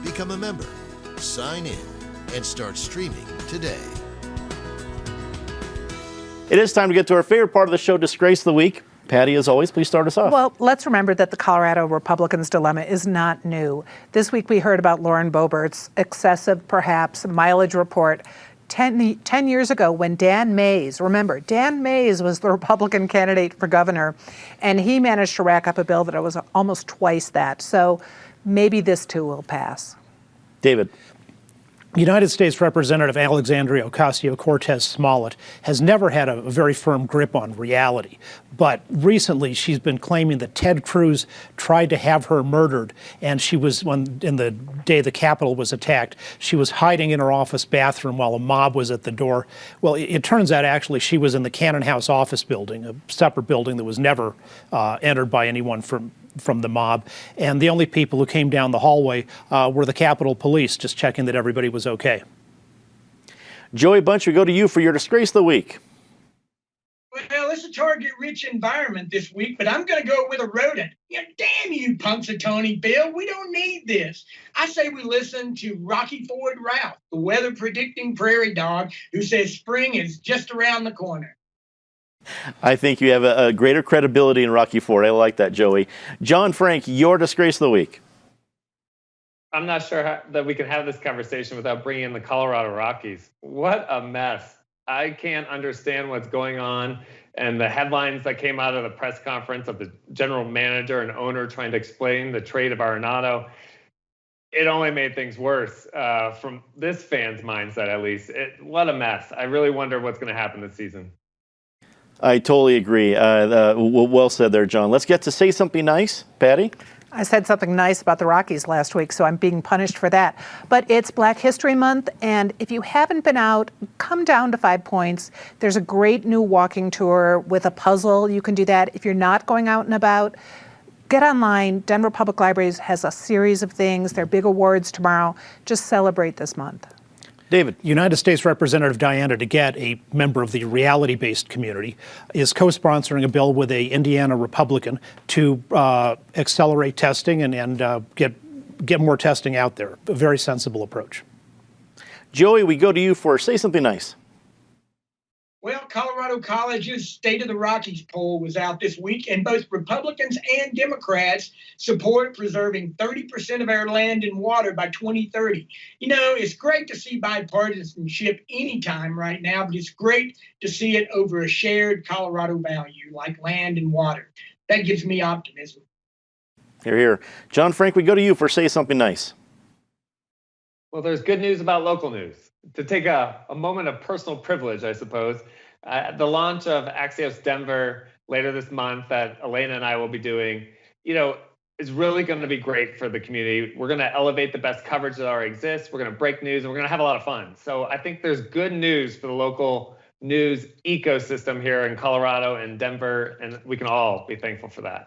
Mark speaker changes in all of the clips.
Speaker 1: Become a member, sign in, and start streaming today.
Speaker 2: It is time to get to our favorite part of the show, Disgrace of the Week. Patty, as always, please start us off.
Speaker 3: Well, let's remember that the Colorado Republicans' dilemma is not new. This week we heard about Lauren Boebert's excessive, perhaps, mileage report 10 years ago when Dan Mays, remember, Dan Mays was the Republican candidate for governor, and he managed to rack up a bill that was almost twice that. So maybe this too will pass.
Speaker 2: David.
Speaker 4: United States Representative Alexandria Ocasio-Cortez Smollett has never had a very firm grip on reality. But recently she's been claiming that Ted Cruz tried to have her murdered, and she was, in the day the Capitol was attacked, she was hiding in her office bathroom while a mob was at the door. Well, it turns out actually she was in the Cannon House office building, a separate building that was never entered by anyone from the mob, and the only people who came down the hallway were the Capitol Police, just checking that everybody was okay.
Speaker 2: Joey Bunch, we go to you for your Disgrace of the Week.
Speaker 5: Well, it's a target-rich environment this week, but I'm going to go with a rodent. Damn you, Punxsutawney Bill. We don't need this. I say we listen to Rocky Ford Ralph, the weather-predicting prairie dog who says spring is just around the corner.
Speaker 2: I think you have a greater credibility in Rocky Ford. I like that, Joey. John Frank, your Disgrace of the Week.
Speaker 6: I'm not sure that we can have this conversation without bringing in the Colorado Rockies. What a mess. I can't understand what's going on. And the headlines that came out of the press conference of the general manager and owner trying to explain the trade of Arenado, it only made things worse from this fan's mindset, at least. What a mess. I really wonder what's going to happen this season.
Speaker 2: I totally agree. Well said there, John. Let's get to Say Something Nice. Patty?
Speaker 3: I said something nice about the Rockies last week, so I'm being punished for that. But it's Black History Month, and if you haven't been out, come down to 5 Points. There's a great new walking tour with a puzzle. You can do that. If you're not going out and about, get online. Denver Public Libraries has a series of things. There are big awards tomorrow. Just celebrate this month.
Speaker 2: David.
Speaker 4: United States Representative Diana DeGette, a member of the reality-based community, is co-sponsoring a bill with a Indiana Republican to accelerate testing and get more testing out there. A very sensible approach.
Speaker 2: Joey, we go to you for Say Something Nice.
Speaker 5: Well, Colorado College's State of the Rockies poll was out this week, and both Republicans and Democrats support preserving 30% of our land and water by 2030. It's great to see bipartisanship anytime right now, but it's great to see it over a shared Colorado value like land and water. That gives me optimism.
Speaker 2: Hear, hear. John Frank, we go to you for Say Something Nice.
Speaker 6: Well, there's good news about local news. To take a moment of personal privilege, I suppose, the launch of Axios Denver later this month that Elena and I will be doing, is really going to be great for the community. We're going to elevate the best coverage that already exists. We're going to break news, and we're going to have a lot of fun. So I think there's good news for the local news ecosystem here in Colorado and Denver, and we can all be thankful for that.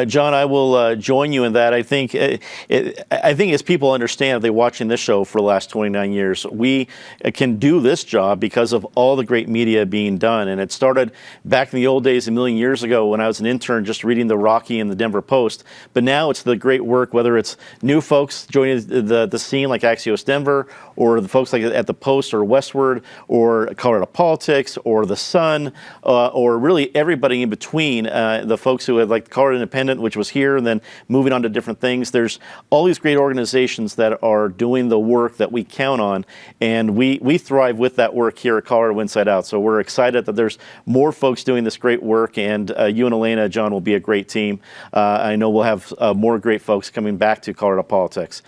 Speaker 2: John, I will join you in that. I think as people understand, if they're watching this show for the last 29 years, we can do this job because of all the great media being done. And it started back in the old days, a million years ago, when I was an intern just reading the Rocky and the Denver Post. But now it's the great work, whether it's new folks joining the scene like Axios Denver, or the folks like at the Post or Westward, or Colorado Politics, or the Sun, or really everybody in between, the folks who had like Colorado Independent, which was here, and then moving on to different things. There's all these great organizations that are doing the work that we count on, and we thrive with that work here at Colorado Inside Out. So we're excited that there's more folks doing this great work, and you and Elena, John, will be a great team. I know we'll have more great folks coming back to Colorado Politics.